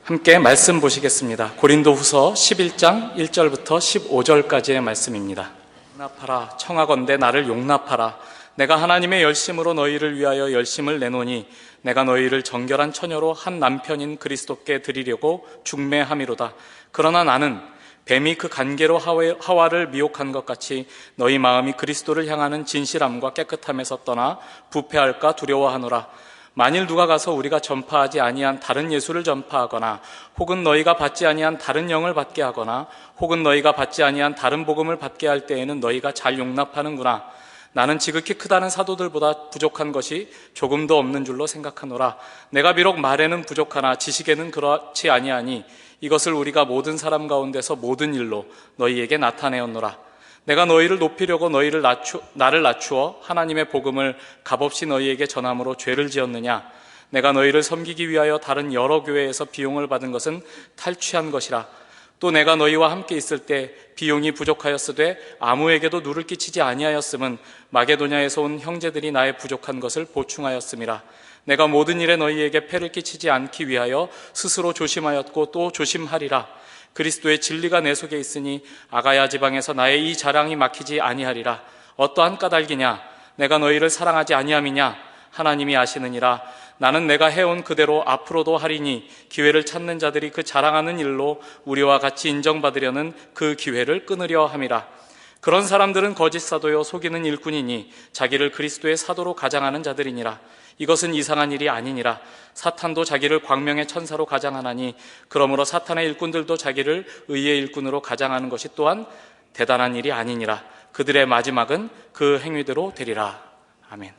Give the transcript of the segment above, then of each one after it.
함께 말씀 보시겠습니다. 고린도후서 11장 1절부터 15절까지의 말씀입니다. 용납하라. 청하건대 나를 용납하라. 내가 하나님의 열심으로 너희를 위하여 열심을 내노니 내가 너희를 정결한 처녀로 한 남편인 그리스도께 드리려고 중매함이로다. 그러나 나는 뱀이 그 간계로 하와를 미혹한 것 같이 너희 마음이 그리스도를 향하는 진실함과 깨끗함에서 떠나 부패할까 두려워하노라. 만일 누가 가서 우리가 전파하지 아니한 다른 예수를 전파하거나 혹은 너희가 받지 아니한 다른 영을 받게 하거나 혹은 너희가 받지 아니한 다른 복음을 받게 할 때에는 너희가 잘 용납하는구나. 나는 지극히 크다는 사도들보다 부족한 것이 조금도 없는 줄로 생각하노라. 내가 비록 말에는 부족하나 지식에는 그렇지 아니하니 이것을 우리가 모든 사람 가운데서 모든 일로 너희에게 나타내었노라. 내가 너희를 높이려고 나를 낮추어 하나님의 복음을 값없이 너희에게 전함으로 죄를 지었느냐? 내가 너희를 섬기기 위하여 다른 여러 교회에서 비용을 받은 것은 탈취한 것이라. 또 내가 너희와 함께 있을 때 비용이 부족하였으되 아무에게도 누를 끼치지 아니하였음은 마게도냐에서 온 형제들이 나의 부족한 것을 보충하였음이라. 내가 모든 일에 너희에게 폐를 끼치지 않기 위하여 스스로 조심하였고 또 조심하리라. 그리스도의 진리가 내 속에 있으니 아가야 지방에서 나의 이 자랑이 막히지 아니하리라. 어떠한 까닭이냐? 내가 너희를 사랑하지 아니함이냐? 하나님이 아시느니라. 나는 내가 해온 그대로 앞으로도 하리니 기회를 찾는 자들이 그 자랑하는 일로 우리와 같이 인정받으려는 그 기회를 끊으려 함이라. 그런 사람들은 거짓 사도요 속이는 일꾼이니 자기를 그리스도의 사도로 가장하는 자들이니라. 이것은 이상한 일이 아니니라. 사탄도 자기를 광명의 천사로 가장하나니 그러므로 사탄의 일꾼들도 자기를 의의 일꾼으로 가장하는 것이 또한 대단한 일이 아니니라. 그들의 마지막은 그 행위대로 되리라. 아멘.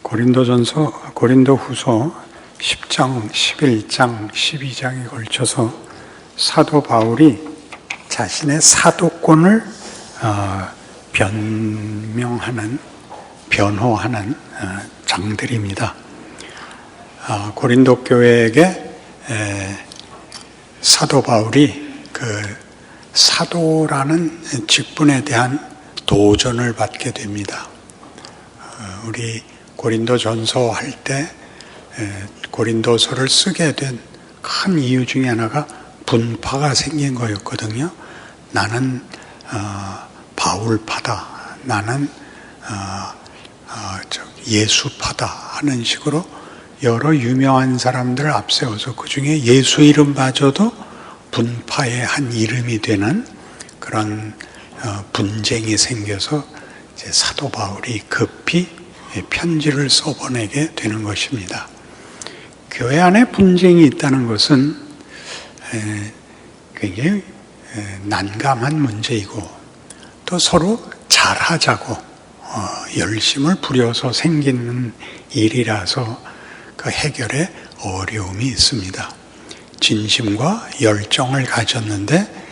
고린도후서 10장, 11장, 12장에 걸쳐서 사도 바울이 자신의 사도권을 변호하는 장들입니다. 고린도 교회에게 사도 바울이 그 사도라는 직분에 대한 도전을 받게 됩니다. 우리 고린도전서 할 때 고린도서를 쓰게 된 큰 이유 중에 하나가 분파가 생긴 거였거든요. 나는 바울파다, 나는 예수파다 하는 식으로 여러 유명한 사람들을 앞세워서 그 중에 예수 이름마저도 분파의 한 이름이 되는 그런 분쟁이 생겨서 이제 사도 바울이 급히 편지를 써보내게 되는 것입니다. 교회 안에 분쟁이 있다는 것은 굉장히 난감한 문제이고 또 서로 잘하자고 열심을 부려서 생기는 일이라서 그 해결에 어려움이 있습니다. 진심과 열정을 가졌는데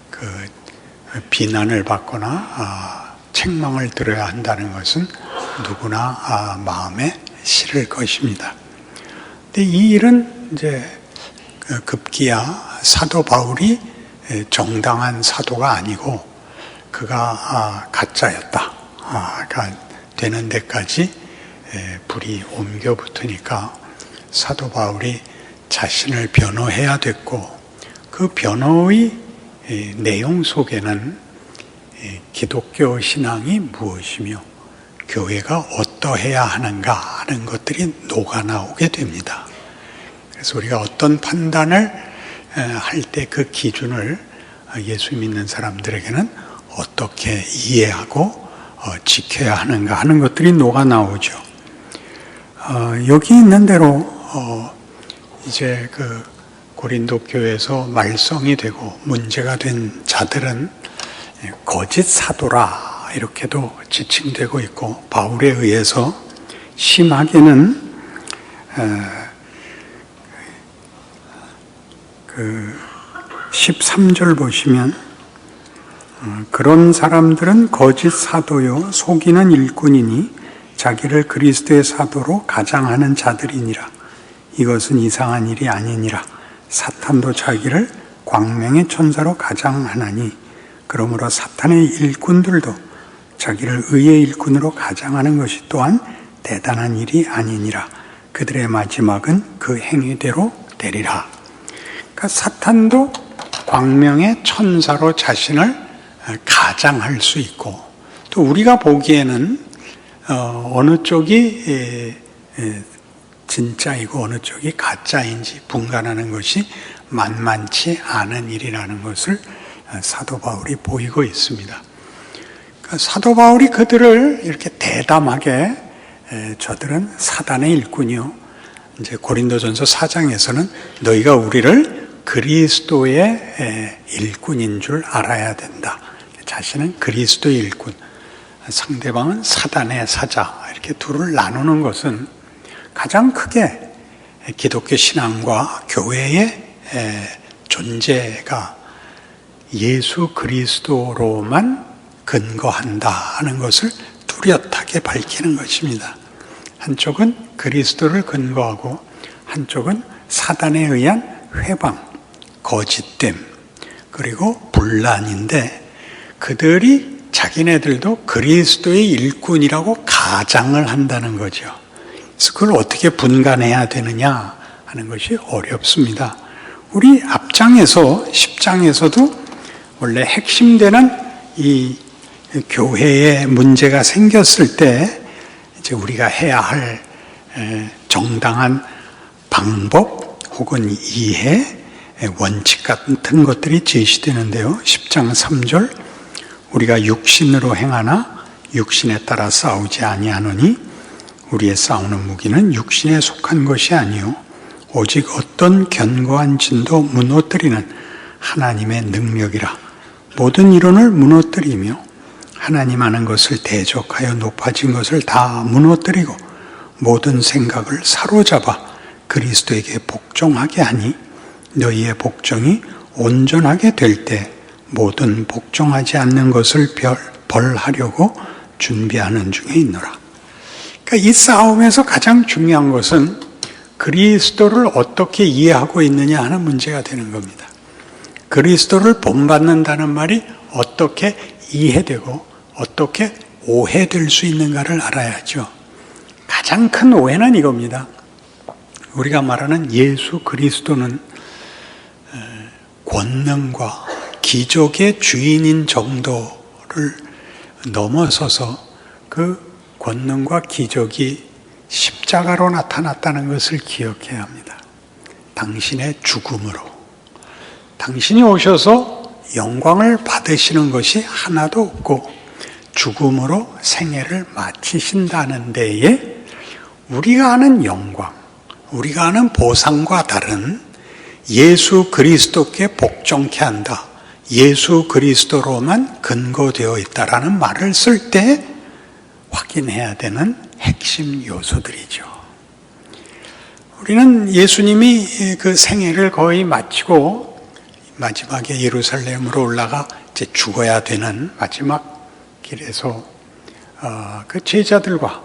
그 비난을 받거나 책망을 들어야 한다는 것은 누구나 마음에 싫을 것입니다. 근데 이 일은 이제 급기야 사도 바울이 정당한 사도가 아니고 그가 가짜였다 되는 데까지 불이 옮겨 붙으니까 사도 바울이 자신을 변호해야 됐고 그 변호의 내용 속에는 기독교 신앙이 무엇이며 교회가 어떠해야 하는가 하는 것들이 녹아나오게 됩니다. 그래서 우리가 어떤 판단을 할 때 그 기준을 예수 믿는 사람들에게는 어떻게 이해하고 지켜야 하는가 하는 것들이 녹아나오죠. 여기 있는 대로 이제 그 고린도 교회에서 말썽이 되고 문제가 된 자들은 거짓 사도라 이렇게도 지칭되고 있고 바울에 의해서 심하게는 그 13절 보시면 그런 사람들은 거짓 사도요 속이는 일꾼이니 자기를 그리스도의 사도로 가장하는 자들이니라. 이것은 이상한 일이 아니니라. 사탄도 자기를 광명의 천사로 가장하나니 그러므로 사탄의 일꾼들도 자기를 의의 일꾼으로 가장하는 것이 또한 대단한 일이 아니니라. 그들의 마지막은 그 행위대로 되리라. 그러니까 사탄도 광명의 천사로 자신을 가장할 수 있고, 또 우리가 보기에는 어느 쪽이 진짜이고 어느 쪽이 가짜인지 분간하는 것이 만만치 않은 일이라는 것을 사도 바울이 보이고 있습니다. 그러니까 사도 바울이 그들을 이렇게 대담하게 저들은 사단의 일꾼이요. 이제 고린도전서 4장에서는 너희가 우리를 그리스도의 일꾼인 줄 알아야 된다. 자신은 그리스도의 일꾼, 상대방은 사단의 사자, 이렇게 둘을 나누는 것은 가장 크게 기독교 신앙과 교회의 존재가 예수 그리스도로만 근거한다 하는 것을 뚜렷하게 밝히는 것입니다. 한쪽은 그리스도를 근거하고 한쪽은 사단에 의한 회방, 거짓됨, 그리고 분란인데, 그들이 자기네들도 그리스도의 일꾼이라고 가장을 한다는 거죠. 그래서 그걸 어떻게 분간해야 되느냐 하는 것이 어렵습니다. 우리 앞장에서 10장에서도 원래 핵심되는 이 교회에 문제가 생겼을 때 이제 우리가 해야 할 정당한 방법 혹은 이해, 원칙 같은 것들이 제시되는데요. 10장 3절, 우리가 육신으로 행하나 육신에 따라 싸우지 아니하노니 우리의 싸우는 무기는 육신에 속한 것이 아니요 오직 어떤 견고한 진도 무너뜨리는 하나님의 능력이라. 모든 이론을 무너뜨리며 하나님 아는 것을 대적하여 높아진 것을 다 무너뜨리고 모든 생각을 사로잡아 그리스도에게 복종하게 하니 너희의 복종이 온전하게 될 때 모든 복종하지 않는 것을 벌하려고 준비하는 중에 있노라. 그러니까 이 싸움에서 가장 중요한 것은 그리스도를 어떻게 이해하고 있느냐 하는 문제가 되는 겁니다. 그리스도를 본받는다는 말이 어떻게 이해되고 어떻게 오해될 수 있는가를 알아야죠. 가장 큰 오해는 이겁니다. 우리가 말하는 예수 그리스도는 권능과 기적의 주인인 정도를 넘어서서 그 권능과 기적이 십자가로 나타났다는 것을 기억해야 합니다. 당신의 죽음으로. 당신이 오셔서 영광을 받으시는 것이 하나도 없고 죽음으로 생애를 마치신다는 데에 우리가 아는 영광, 우리가 아는 보상과 다른 예수 그리스도께 복종케 한다. 예수 그리스도로만 근거되어 있다라는 말을 쓸 때 확인해야 되는 핵심 요소들이죠. 우리는 예수님이 그 생애를 거의 마치고 마지막에 예루살렘으로 올라가 이제 죽어야 되는 마지막 길에서 그 제자들과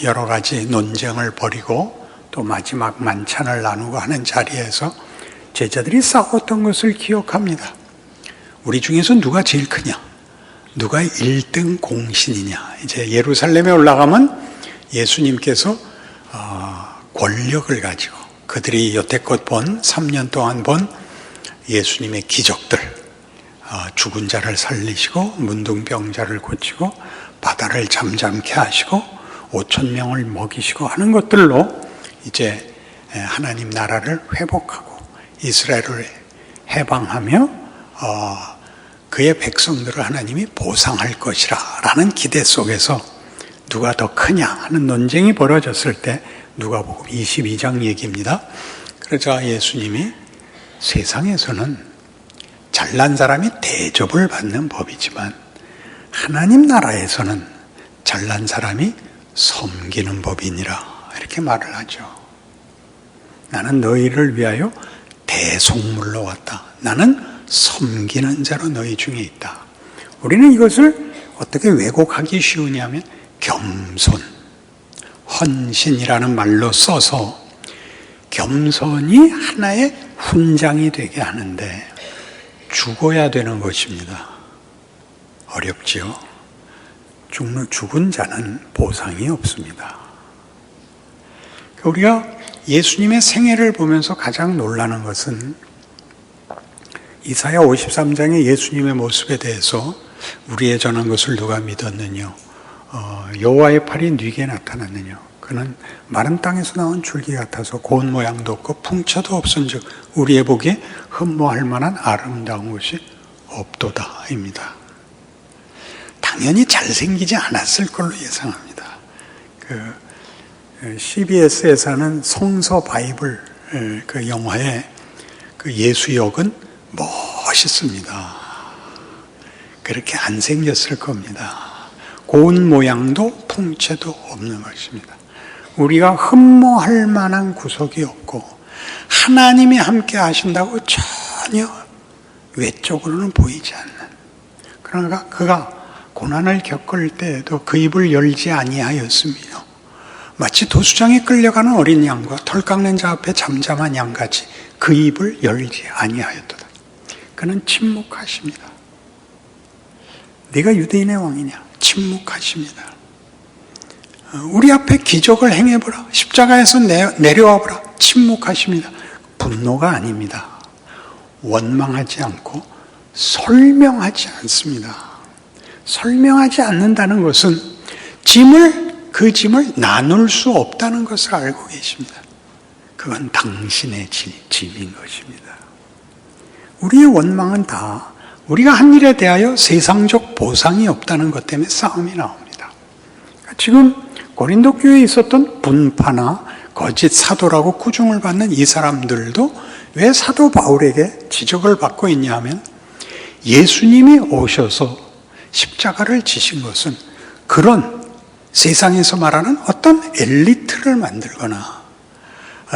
여러 가지 논쟁을 벌이고 또 마지막 만찬을 나누고 하는 자리에서 제자들이 싸웠던 것을 기억합니다. 우리 중에서 누가 제일 크냐? 누가 1등 공신이냐? 이제 예루살렘에 올라가면 예수님께서 권력을 가지고 그들이 여태껏 본 3년 동안 본 예수님의 기적들, 죽은 자를 살리시고 문둥병자를 고치고 바다를 잠잠케 하시고 5,000명을 먹이시고 하는 것들로 이제 하나님 나라를 회복하고 이스라엘을 해방하며 그의 백성들을 하나님이 보상할 것이라 라는 기대 속에서 누가 더 크냐 하는 논쟁이 벌어졌을 때 누가복음 22장 얘기입니다. 그러자 예수님이 세상에서는 잘난 사람이 대접을 받는 법이지만 하나님 나라에서는 잘난 사람이 섬기는 법이니라 이렇게 말을 하죠. 나는 너희를 위하여 대속물로 왔다. 나는 섬기는 자로 너희 중에 있다. 우리는 이것을 어떻게 왜곡하기 쉬우냐면 겸손, 헌신이라는 말로 써서 겸손이 하나의 훈장이 되게 하는데 죽어야 되는 것입니다. 어렵지요? 죽은 자는 보상이 없습니다. 우리가 예수님의 생애를 보면서 가장 놀라는 것은 이사야 53장의 예수님의 모습에 대해서 우리의 전한 것을 누가 믿었느냐, 여호와의 팔이 네게 나타났느냐, 그는 마른 땅에서 나온 줄기 같아서 고운 모양도 없고 풍채도 없은즉 우리의 보기에 흠모할 만한 아름다운 것이 없도다입니다. 당연히 잘생기지 않았을 걸로 예상합니다. CBS에서 하는 성서 바이블 그 영화의 그 예수 역은 멋있습니다. 그렇게 안 생겼을 겁니다. 고운 모양도 풍채도 없는 것입니다. 우리가 흠모할 만한 구석이 없고 하나님이 함께 하신다고 전혀 외적으로는 보이지 않는, 그러니까 그가 고난을 겪을 때에도 그 입을 열지 아니하였으며 마치 도수장에 끌려가는 어린 양과 털 깎는 자 앞에 잠잠한 양같이 그 입을 열지 아니하였도다. 그는 침묵하십니다. 네가 유대인의 왕이냐? 침묵하십니다. 우리 앞에 기적을 행해보라. 십자가에서 내려와보라. 침묵하십니다. 분노가 아닙니다. 원망하지 않고 설명하지 않습니다. 설명하지 않는다는 것은 그 짐을 나눌 수 없다는 것을 알고 계십니다. 그건 당신의 짐인 것입니다. 우리의 원망은 다 우리가 한 일에 대하여 세상적 보상이 없다는 것 때문에 싸움이 나옵니다. 지금 고린도 교회에 있었던 분파나 거짓 사도라고 꾸중을 받는 이 사람들도 왜 사도 바울에게 지적을 받고 있냐 하면 예수님이 오셔서 십자가를 지신 것은 그런 세상에서 말하는 어떤 엘리트를 만들거나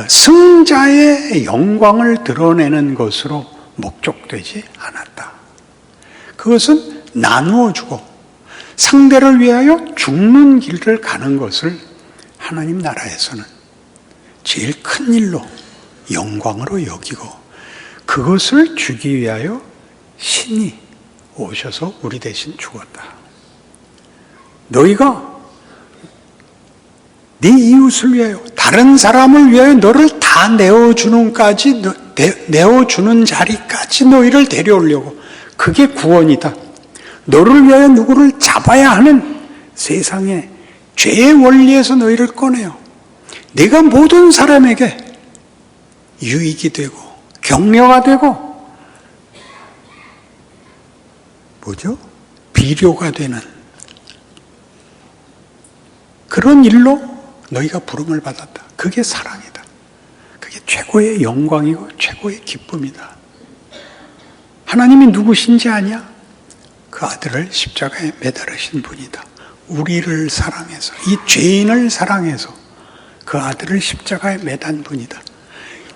승자의 영광을 드러내는 것으로 목적되지 않았다. 그것은 나누어주고 상대를 위하여 죽는 길을 가는 것을 하나님 나라에서는 제일 큰 일로 영광으로 여기고 그것을 주기 위하여 신이 오셔서 우리 대신 죽었다. 너희가 네 이웃을 위하여 다른 사람을 위하여 너를 다 내어주는 자리까지 너희를 데려오려고, 그게 구원이다. 너를 위하여 누구를 잡아야 하는 세상의 죄의 원리에서 너희를 꺼내요. 내가 모든 사람에게 유익이 되고 격려가 되고 비료가 되는 그런 일로 너희가 부름을 받았다. 그게 사랑이다. 그게 최고의 영광이고 최고의 기쁨이다. 하나님이 누구신지 아냐? 그 아들을 십자가에 매달으신 분이다. 우리를 사랑해서, 이 죄인을 사랑해서 그 아들을 십자가에 매단 분이다.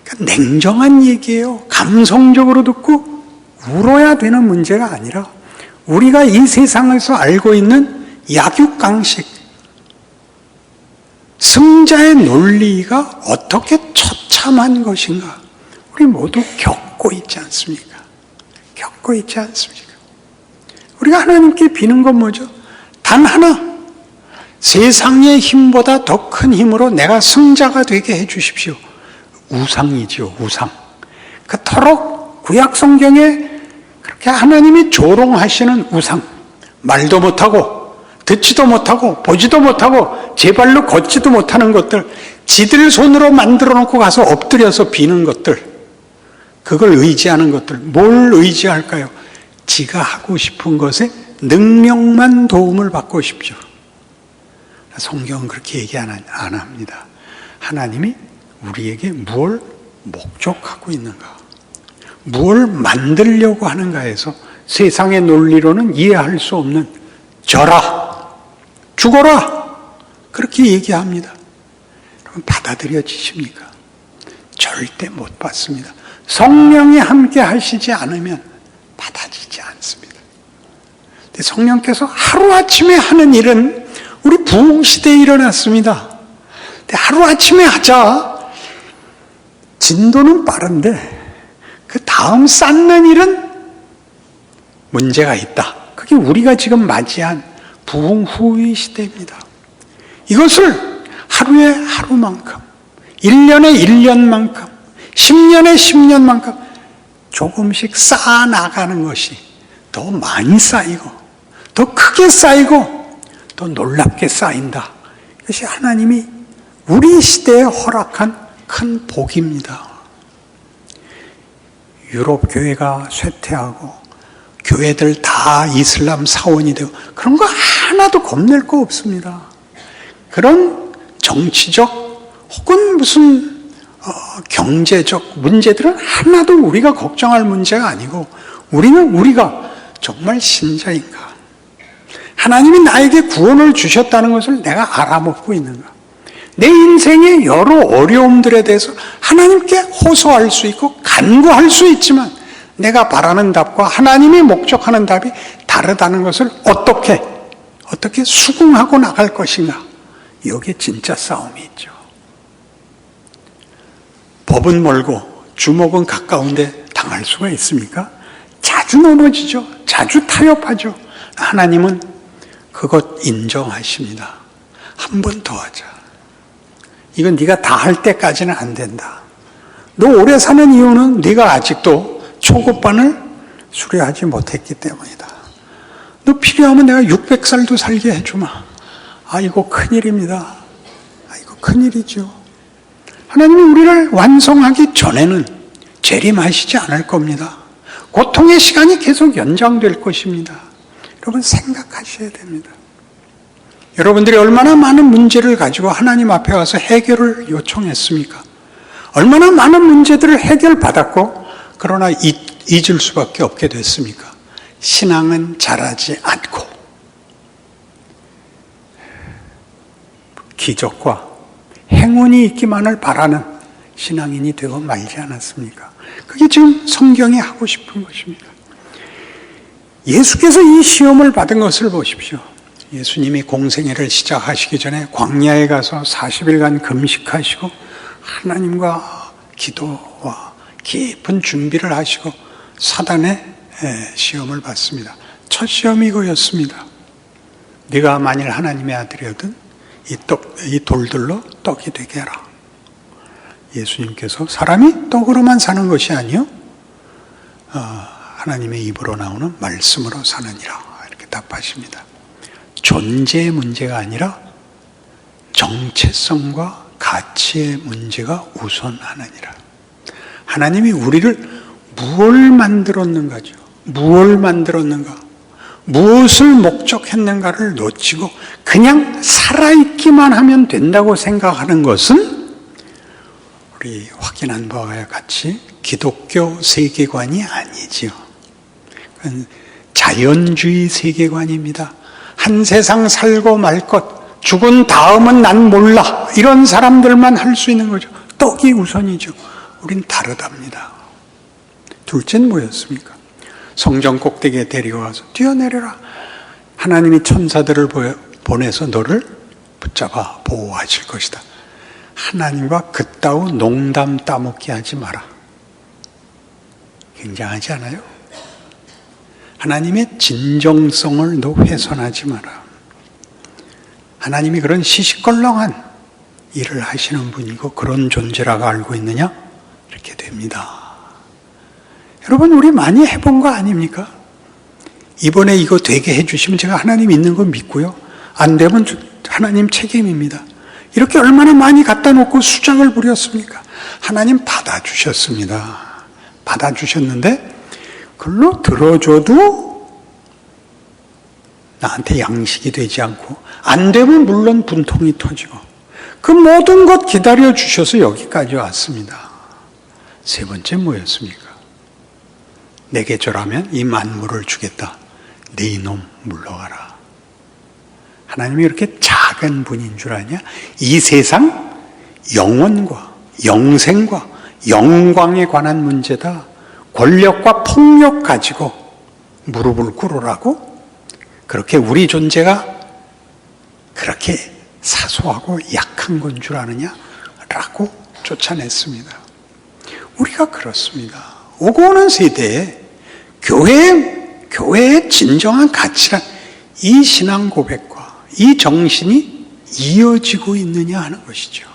그러니까 냉정한 얘기예요. 감성적으로 듣고 울어야 되는 문제가 아니라 우리가 이 세상에서 알고 있는 약육강식, 승자의 논리가 어떻게 처참한 것인가 우리 모두 겪고 있지 않습니까? 겪고 있지 않습니까? 우리가 하나님께 비는 건 뭐죠? 단 하나, 세상의 힘보다 더 큰 힘으로 내가 승자가 되게 해주십시오. 우상이지요, 우상. 그토록 구약 성경에 그렇게 하나님이 조롱하시는 우상, 말도 못하고 듣지도 못하고 보지도 못하고 제 발로 걷지도 못하는 것들, 지들 손으로 만들어 놓고 가서 엎드려서 비는 것들, 그걸 의지하는 것들, 뭘 의지할까요? 지가 하고 싶은 것에 능력만 도움을 받고 싶죠. 성경은 그렇게 얘기 안 합니다. 하나님이 우리에게 무엇을 목적하고 있는가, 무엇을 만들려고 하는가에서 세상의 논리로는 이해할 수 없는 져라, 죽어라, 그렇게 얘기합니다. 그럼 받아들여지십니까? 절대 못 받습니다. 성령이 함께 하시지 않으면 받아지지 않습니다. 근데 성령께서 하루아침에 하는 일은 우리 부흥시대에 일어났습니다. 근데 하루아침에 하자, 진도는 빠른데 그 다음 쌓는 일은 문제가 있다. 그게 우리가 지금 맞이한 부흥 후의 시대입니다. 이것을 하루에 하루만큼, 1년에 1년만큼, 10년에 10년만큼 조금씩 쌓아나가는 것이 더 많이 쌓이고, 더 크게 쌓이고, 더 놀랍게 쌓인다. 이것이 하나님이 우리 시대에 허락한 큰 복입니다. 유럽 교회가 쇠퇴하고 교회들 다 이슬람 사원이 되고 그런 거 하나도 겁낼 거 없습니다. 그런 정치적 혹은 무슨 경제적 문제들은 하나도 우리가 걱정할 문제가 아니고, 우리는 우리가 정말 신자인가, 하나님이 나에게 구원을 주셨다는 것을 내가 알아먹고 있는가, 내 인생의 여러 어려움들에 대해서 하나님께 호소할 수 있고 간구할 수 있지만 내가 바라는 답과 하나님이 목적하는 답이 다르다는 것을 어떻게 수긍하고 나갈 것인가, 여기에 진짜 싸움이 있죠. 법은 멀고 주먹은 가까운데 당할 수가 있습니까? 자주 넘어지죠. 자주 타협하죠. 하나님은 그것 인정하십니다. 한 번 더 하자. 이건 네가 다 할 때까지는 안 된다. 너 오래 사는 이유는 네가 아직도 초급반을 수료하지 못했기 때문이다. 너 필요하면 내가 600살도 살게 해주마. 아, 이거 큰일입니다. 아, 이거 큰일이죠. 하나님이 우리를 완성하기 전에는 재림하시지 않을 겁니다. 고통의 시간이 계속 연장될 것입니다. 여러분 생각하셔야 됩니다. 여러분들이 얼마나 많은 문제를 가지고 하나님 앞에 와서 해결을 요청했습니까? 얼마나 많은 문제들을 해결받았고 그러나 잊을 수밖에 없게 됐습니까? 신앙은 자라지 않고 기적과 행운이 있기만을 바라는 신앙인이 되고 말지 않았습니까? 그게 지금 성경이 하고 싶은 것입니다. 예수께서 이 시험을 받은 것을 보십시오. 예수님이 공생애를 시작하시기 전에 광야에 가서 40일간 금식하시고 하나님과 기도와 깊은 준비를 하시고 사단의 시험을 받습니다. 첫 시험이 이거였습니다. 네가 만일 하나님의 아들이거든 이 돌들로 떡이 되게 해라. 예수님께서 사람이 떡으로만 사는 것이 아니요 하나님의 입으로 나오는 말씀으로 사느니라 이렇게 답하십니다. 존재의 문제가 아니라 정체성과 가치의 문제가 우선하느니라. 하나님이 우리를 무엇을 만들었는가죠. 무엇을 만들었는가, 무엇을 목적했는가를 놓치고 그냥 살아있기만 하면 된다고 생각하는 것은 우리 확인한 바와 같이 기독교 세계관이 아니지요. 그건 자연주의 세계관입니다. 한 세상 살고 말 것, 죽은 다음은 난 몰라, 이런 사람들만 할 수 있는 거죠. 떡이 우선이죠. 우린 다르답니다. 둘째는 뭐였습니까? 성전 꼭대기에 데려와서 뛰어내려라. 하나님이 천사들을 보내서 너를 붙잡아 보호하실 것이다. 하나님과 그따위 농담 따먹기 하지 마라. 굉장하지 않아요? 하나님의 진정성을 너 훼손하지 마라. 하나님이 그런 시시껄렁한 일을 하시는 분이고 그런 존재라고 알고 있느냐? 이렇게 됩니다. 여러분, 우리 많이 해본 거 아닙니까? 이번에 이거 되게 해주시면 제가 하나님 있는 거 믿고요. 안 되면 하나님 책임입니다. 이렇게 얼마나 많이 갖다 놓고 수작을 부렸습니까? 하나님 받아주셨습니다. 받아주셨는데 글로 들어줘도 나한테 양식이 되지 않고 안 되면 물론 분통이 터지고 그 모든 것 기다려 주셔서 여기까지 왔습니다. 세 번째 뭐였습니까? 내게 절하면 이 만물을 주겠다. 네 이놈 물러가라. 하나님이 이렇게 작은 분인 줄 아냐? 이 세상 영원과 영생과 영광에 관한 문제다. 권력과 폭력 가지고 무릎을 꿇으라고? 그렇게 우리 존재가 그렇게 사소하고 약한 건 줄 아느냐? 라고 쫓아냈습니다. 우리가 그렇습니다. 오고 오는 세대에 교회의 진정한 가치란 이 신앙 고백과 이 정신이 이어지고 있느냐 하는 것이죠.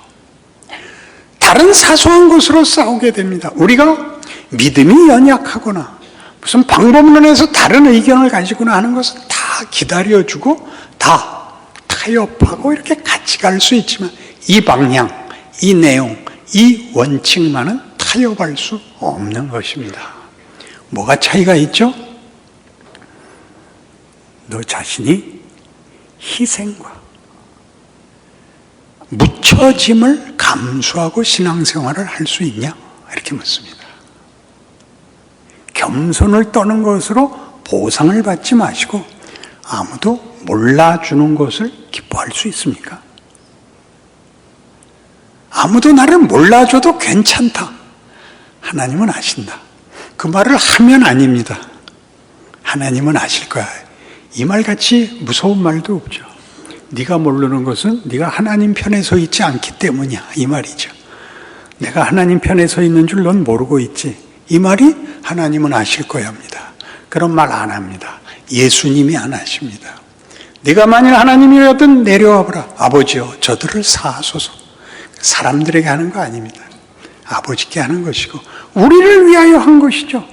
다른 사소한 것으로 싸우게 됩니다. 우리가 믿음이 연약하거나 무슨 방법론에서 다른 의견을 가지거나 하는 것은 다 기다려주고 다 타협하고 이렇게 같이 갈 수 있지만 이 방향, 이 내용, 이 원칙만은 타협할 수 없는 것입니다. 뭐가 차이가 있죠? 너 자신이 희생과 묻혀짐을 감수하고 신앙생활을 할 수 있냐? 이렇게 묻습니다. 겸손을 떠는 것으로 보상을 받지 마시고 아무도 몰라주는 것을 기뻐할 수 있습니까? 아무도 나를 몰라줘도 괜찮다. 하나님은 아신다. 그 말을 하면 아닙니다. 하나님은 아실 거야. 이 말같이 무서운 말도 없죠. 네가 모르는 것은 네가 하나님 편에 서 있지 않기 때문이야. 이 말이죠. 내가 하나님 편에 서 있는 줄 넌 모르고 있지. 이 말이 하나님은 아실 거야 합니다. 그런 말 안 합니다. 예수님이 안 하십니다. 네가 만일 하나님이라든 내려와 보라. 아버지여 저들을 사하소서. 사람들에게 하는 거 아닙니다. 아버지께 하는 것이고 우리를 위하여 한 것이죠.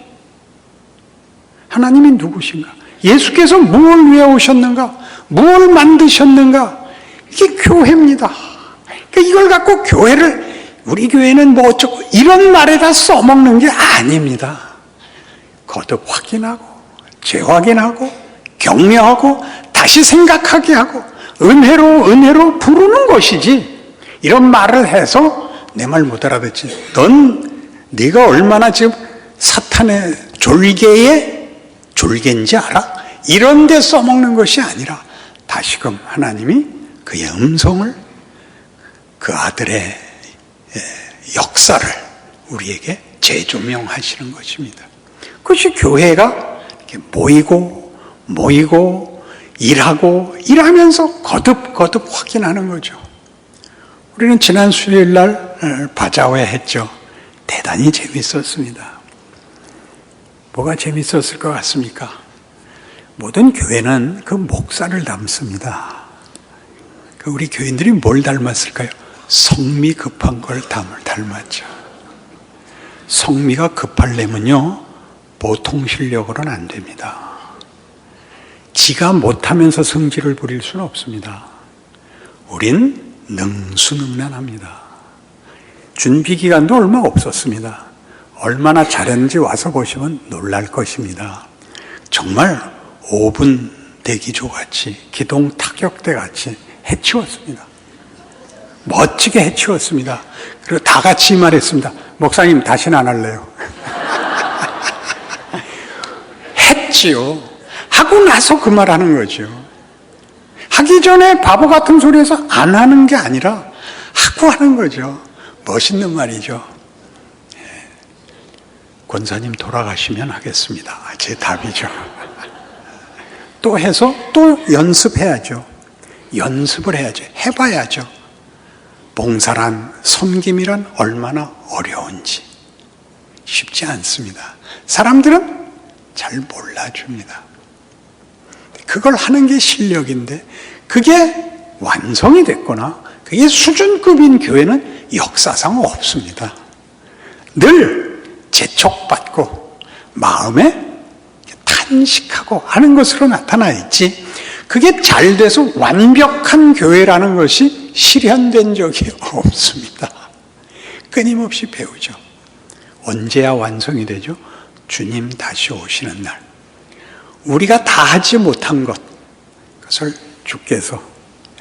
하나님이 누구신가? 예수께서 무엇을 위해 오셨는가? 무엇을 만드셨는가? 이게 교회입니다. 그러니까 이걸 갖고 교회를 우리 교회는 뭐 어쩌고 이런 말에다 써먹는 게 아닙니다. 거듭 확인하고 재확인하고 격려하고 다시 생각하게 하고 은혜로 부르는 것이지 이런 말을 해서 내 말 못 알아듣지. 네가 얼마나 지금 사탄의 졸개인지 알아? 이런 데 써먹는 것이 아니라 다시금 하나님이 그의 음성을 그 아들의 역사를 우리에게 재조명하시는 것입니다. 그것이 교회가 이렇게 모이고 일하면서 거듭 확인하는 거죠. 우리는 지난 수요일 날 바자회 했죠. 대단히 재밌었습니다. 뭐가 재밌었을 것 같습니까? 모든 교회는 그 목사를 닮습니다. 우리 교인들이 뭘 닮았을까요? 성미 급한 걸 닮았죠. 성미가 급하려면요 보통 실력으로는 안 됩니다. 지가 못하면서 성질을 부릴 수는 없습니다. 우린 능수능란합니다. 준비 기간도 얼마 없었습니다. 얼마나 잘했는지 와서 보시면 놀랄 것입니다. 정말 5분 대기조같이 기동 타격대같이 해치웠습니다. 멋지게 해치웠습니다. 그리고 다 같이 말했습니다. 목사님 다시는 안 할래요. 했지요. 하고 나서 그 말 하는 거죠. 하기 전에 바보 같은 소리해서 안 하는 게 아니라 하고 하는 거죠. 멋있는 말이죠. 권사님 돌아가시면 하겠습니다. 제 답이죠. 또 해서 또 연습해야죠. 연습을 해야죠. 해봐야죠. 봉사란, 섬김이란 얼마나 어려운지 쉽지 않습니다. 사람들은 잘 몰라줍니다. 그걸 하는 게 실력인데 그게 완성이 됐거나 그게 수준급인 교회는 역사상 없습니다. 늘 재촉받고 마음에 탄식하고 하는 것으로 나타나 있지 그게 잘 돼서 완벽한 교회라는 것이 실현된 적이 없습니다. 끊임없이 배우죠. 언제야 완성이 되죠? 주님 다시 오시는 날. 우리가 다 하지 못한 것, 그것을 주께서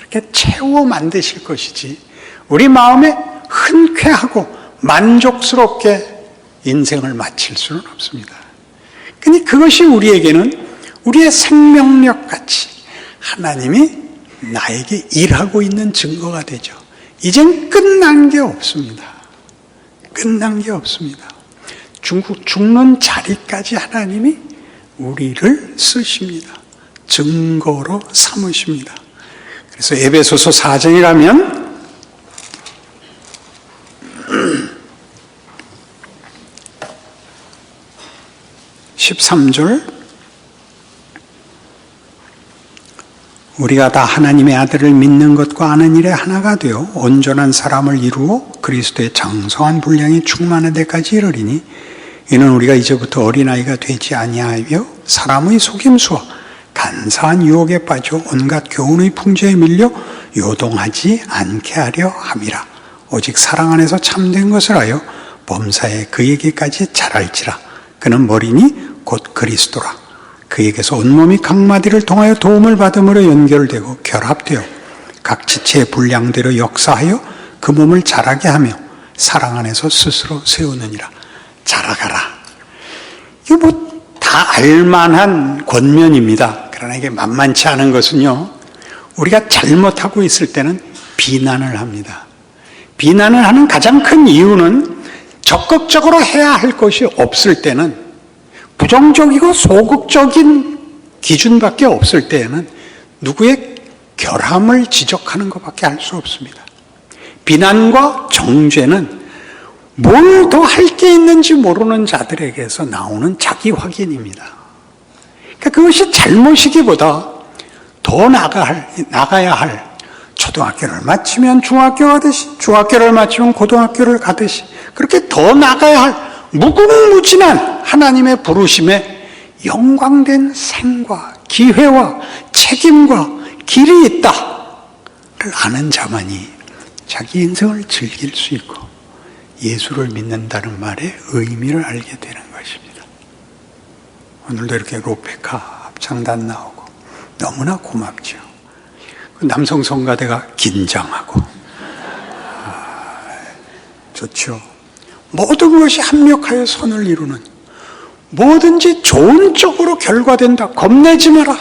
이렇게 채워 만드실 것이지 우리 마음에 흔쾌하고 만족스럽게 인생을 마칠 수는 없습니다. 근데 그것이 우리에게는 우리의 생명력 같이 하나님이 나에게 일하고 있는 증거가 되죠. 이젠 끝난 게 없습니다. 끝난 게 없습니다. 죽는 자리까지 하나님이 우리를 쓰십니다. 증거로 삼으십니다. 그래서 에베소서 4장에 가면 13절 우리가 다 하나님의 아들을 믿는 것과 아는 일에 하나가 되어 온전한 사람을 이루어 그리스도의 장성한 분량이 충만한 데까지 이르리니 이는 우리가 이제부터 어린아이가 되지 아니하여 사람의 속임수와 간사한 유혹에 빠져 온갖 교훈의 풍조에 밀려 요동하지 않게 하려 함이라. 오직 사랑 안에서 참된 것을 하여 범사에 그에게까지 자랄지라. 그는 머리니 곧 그리스도라. 그에게서 온몸이 각 마디를 통하여 도움을 받음으로 연결되고 결합되어 각 지체의 분량대로 역사하여 그 몸을 자라게 하며 사랑 안에서 스스로 세우느니라. 자라가라. 이거 뭐 다 알만한 권면입니다. 그러나 이게 만만치 않은 것은요, 우리가 잘못하고 있을 때는 비난을 합니다. 비난을 하는 가장 큰 이유는 적극적으로 해야 할 것이 없을 때는, 부정적이고 소극적인 기준밖에 없을 때에는 누구의 결함을 지적하는 것밖에 할 수 없습니다. 비난과 정죄는 뭘 더 할 게 있는지 모르는 자들에게서 나오는 자기 확인입니다. 그러니까 그것이 잘못이기보다 더 나가야 할, 초등학교를 마치면 중학교 가듯이, 중학교를 마치면 고등학교를 가듯이, 그렇게 더 나가야 할 무궁무진한 하나님의 부르심에 영광된 생과 기회와 책임과 길이 있다를 아는 자만이 자기 인생을 즐길 수 있고 예수를 믿는다는 말의 의미를 알게 되는 것입니다. 오늘도 이렇게 로페카 합창단 나오고 너무나 고맙죠. 남성 성가대가 긴장하고 좋죠. 모든 것이 합력하여 선을 이루는, 뭐든지 좋은 쪽으로 결과된다. 겁내지 마라.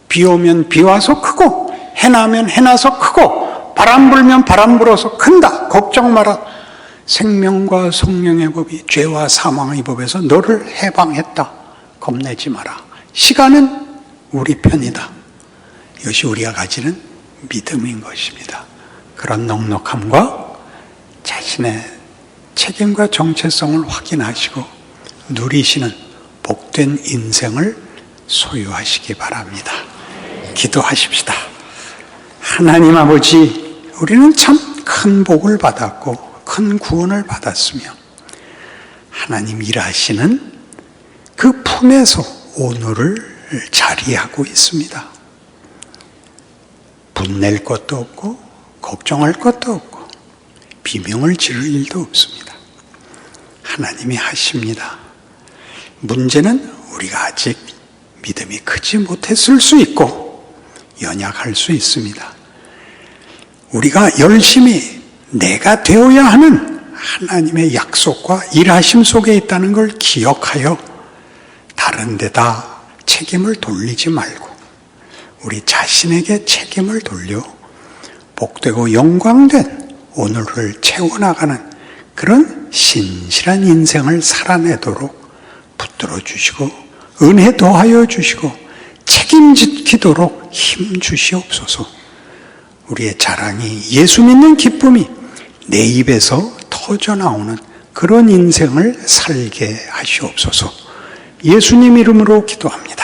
비 오면 비 와서 크고 해 나면 해 나서 크고 바람 불면 바람 불어서 큰다. 걱정 마라. 생명과 성령의 법이 죄와 사망의 법에서 너를 해방했다. 겁내지 마라. 시간은 우리 편이다. 이것이 우리가 가지는 믿음인 것입니다. 그런 넉넉함과 자신의 책임과 정체성을 확인하시고 누리시는 복된 인생을 소유하시기 바랍니다. 기도하십시다. 하나님 아버지, 우리는 참 큰 복을 받았고 큰 구원을 받았으며 하나님 일하시는 그 품에서 오늘을 자리하고 있습니다. 분낼 것도 없고 걱정할 것도 없고 비명을 지를 일도 없습니다. 하나님이 하십니다. 문제는 우리가 아직 믿음이 크지 못했을 수 있고 연약할 수 있습니다. 우리가 열심히 내가 되어야 하는 하나님의 약속과 일하심 속에 있다는 걸 기억하여 다른 데다 책임을 돌리지 말고 우리 자신에게 책임을 돌려 복되고 영광된 오늘을 채워나가는 그런 신실한 인생을 살아내도록 붙들어 주시고 은혜 더하여 주시고 책임지도록 힘 주시옵소서. 우리의 자랑이, 예수 믿는 기쁨이 내 입에서 터져나오는 그런 인생을 살게 하시옵소서. 예수님 이름으로 기도합니다.